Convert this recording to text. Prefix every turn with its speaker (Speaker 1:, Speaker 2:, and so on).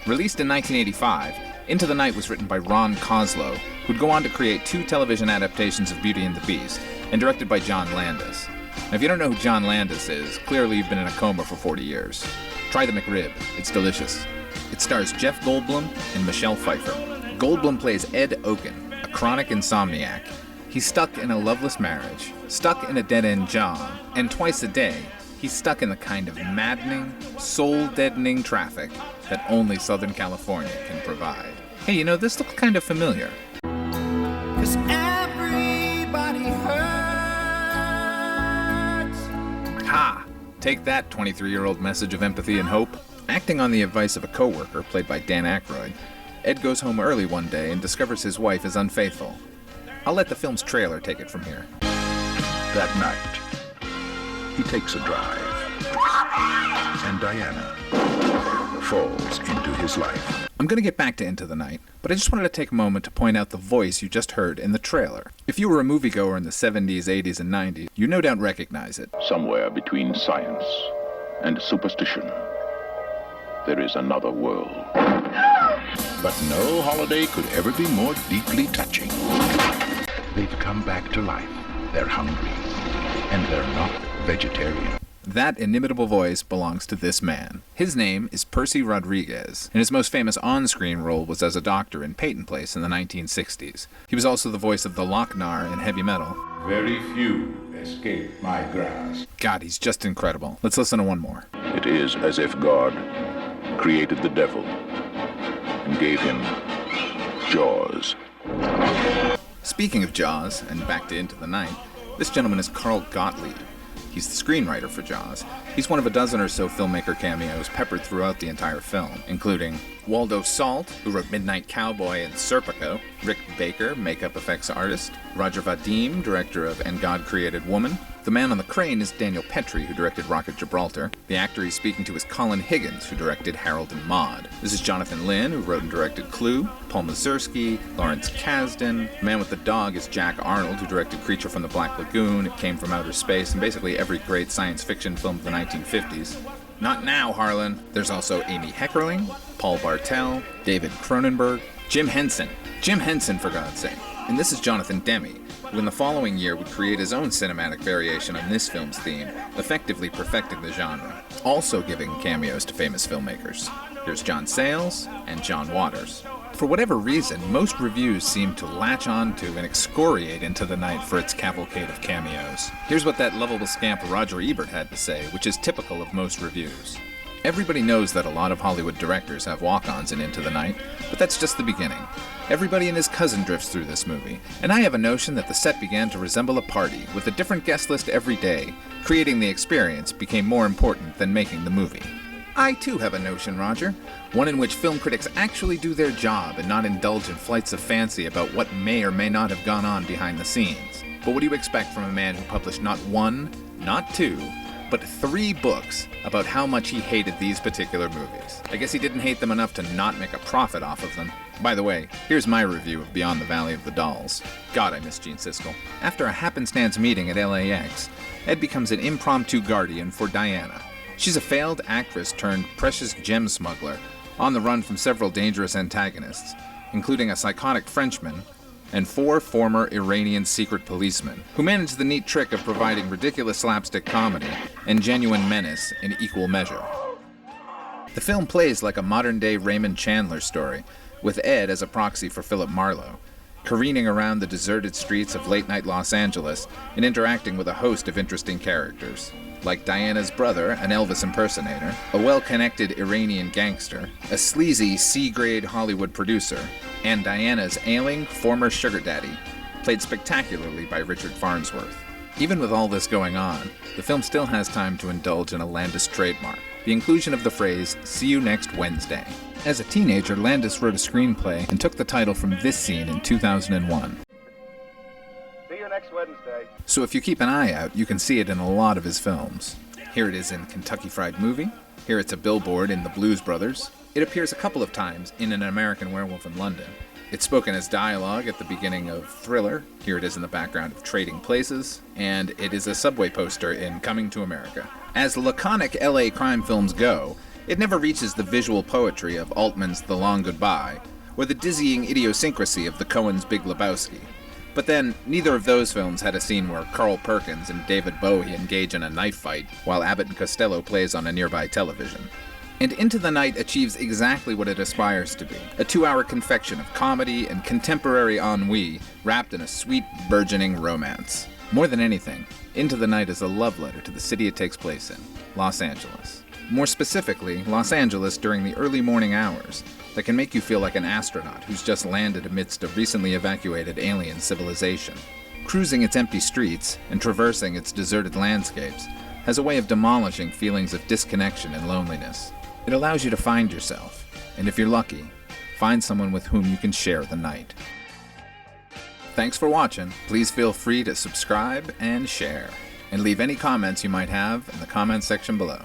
Speaker 1: Released in 1985, Into the Night was written by Ron Koslow, who'd go on to create 2 television adaptations of Beauty and the Beast, and directed by John Landis. Now, if you don't know who John Landis is, clearly you've been in a coma for 40 years. Try the McRib. It's delicious. It stars Jeff Goldblum and Michelle Pfieffer. Goldblum plays Ed Oken, a chronic insomniac. He's stuck in a loveless marriage, stuck in a dead-end job, and twice a day, he's stuck in the kind of maddening, soul-deadening traffic that only Southern California can provide. Hey, you know, this looks kind of familiar.
Speaker 2: 'Cause everybody hurts.
Speaker 1: Ha! Take that, 23-year-old message of empathy and hope. Acting on the advice of a coworker, played by Dan Aykroyd, Ed goes home early one day and discovers his wife is unfaithful. I'll let the film's trailer take it from here.
Speaker 3: That night, he takes a drive, and Diana falls into his life.
Speaker 1: I'm going to get back to Into the Night, but I just wanted to take a moment to point out the voice you just heard in the trailer. If you were a moviegoer in the 70s, 80s, and 90s, you no doubt recognize it.
Speaker 3: Somewhere between science and superstition, there is another world. But no holiday could ever be more deeply touching. They've come back to life. They're hungry, and they're not vegetarian.
Speaker 1: That inimitable voice belongs to this man. His name is Percy Rodriguez, and his most famous on-screen role was as a doctor in Peyton Place in the 1960s. He was also the voice of the Lochnar in Heavy Metal.
Speaker 4: Very few escape my grasp.
Speaker 1: God, he's just incredible. Let's listen to one more.
Speaker 3: It is as if God created the devil and gave him jaws.
Speaker 1: Speaking of Jaws, and back to Into the Night, this gentleman is Carl Gottlieb. He's the screenwriter for Jaws. He's one of a dozen or so filmmaker cameos peppered throughout the entire film, including Waldo Salt, who wrote Midnight Cowboy and Serpico, Rick Baker, makeup effects artist, Roger Vadim, director of And God Created Woman. The man on the crane is Daniel Petrie, who directed Rocket Gibraltar. The actor he's speaking to is Colin Higgins, who directed Harold and Maude. This is Jonathan Lynn, who wrote and directed Clue, Paul Mazursky, Lawrence Kasdan. The man with the dog is Jack Arnold, who directed Creature from the Black Lagoon, It Came from Outer Space, and basically every great science fiction film of the 1950s. Not now, Harlan. There's also Amy Heckerling, Paul Bartel, David Cronenberg, Jim Henson. Jim Henson, for God's sake. And this is Jonathan Demme, who in the following year would create his own cinematic variation on this film's theme, effectively perfecting the genre, also giving cameos to famous filmmakers. Here's John Sayles and John Waters. For whatever reason, most reviews seem to latch onto and excoriate Into the Night for its cavalcade of cameos. Here's what that lovable scamp Roger Ebert had to say, which is typical of most reviews. Everybody knows that a lot of Hollywood directors have walk-ons in Into the Night, but that's just the beginning. Everybody and his cousin drifts through this movie, and I have a notion that the set began to resemble a party, with a different guest list every day. Creating the experience became more important than making the movie. I too have a notion, Roger. One in which film critics actually do their job and not indulge in flights of fancy about what may or may not have gone on behind the scenes. But what do you expect from a man who published not one, not two, but 3 books about how much he hated these particular movies? I guess he didn't hate them enough to not make a profit off of them. By the way, here's my review of Beyond the Valley of the Dolls. God, I miss Gene Siskel. After a happenstance meeting at LAX, Ed becomes an impromptu guardian for Diana. She's a failed actress turned precious gem smuggler, on the run from several dangerous antagonists, including a psychotic Frenchman and 4 former Iranian secret policemen, who manage the neat trick of providing ridiculous slapstick comedy and genuine menace in equal measure. The film plays like a modern-day Raymond Chandler story, with Ed as a proxy for Philip Marlowe, careening around the deserted streets of late-night Los Angeles and interacting with a host of interesting characters, like Diana's brother, an Elvis impersonator, a well-connected Iranian gangster, a sleazy C-grade Hollywood producer, and Diana's ailing former sugar daddy, played spectacularly by Richard Farnsworth. Even with all this going on, the film still has time to indulge in a Landis trademark, the inclusion of the phrase, "See you next Wednesday." As a teenager, Landis wrote a screenplay and took the title from this scene in 2001.
Speaker 5: See you next Wednesday.
Speaker 1: So if you keep an eye out, you can see it in a lot of his films. Here it is in Kentucky Fried Movie. Here it's a billboard in The Blues Brothers. It appears a couple of times in An American Werewolf in London. It's spoken as dialogue at the beginning of Thriller. Here it is in the background of Trading Places. And it is a subway poster in Coming to America. As laconic LA crime films go, It never reaches the visual poetry of Altman's The Long Goodbye, or the dizzying idiosyncrasy of the Coens' Big Lebowski. But then, neither of those films had a scene where Carl Perkins and David Bowie engage in a knife fight, while Abbott and Costello plays on a nearby television. And Into the Night achieves exactly what it aspires to be, a 2-hour confection of comedy and contemporary ennui wrapped in a sweet, burgeoning romance. More than anything, Into the Night is a love letter to the city it takes place in, Los Angeles. More specifically, Los Angeles during the early morning hours, that can make you feel like an astronaut who's just landed amidst a recently evacuated alien civilization. Cruising its empty streets and traversing its deserted landscapes has a way of demolishing feelings of disconnection and loneliness. It allows you to find yourself, and if you're lucky, find someone with whom you can share the night. Thanks for watching. Please feel free to subscribe and share, and leave any comments you might have in the comments section below.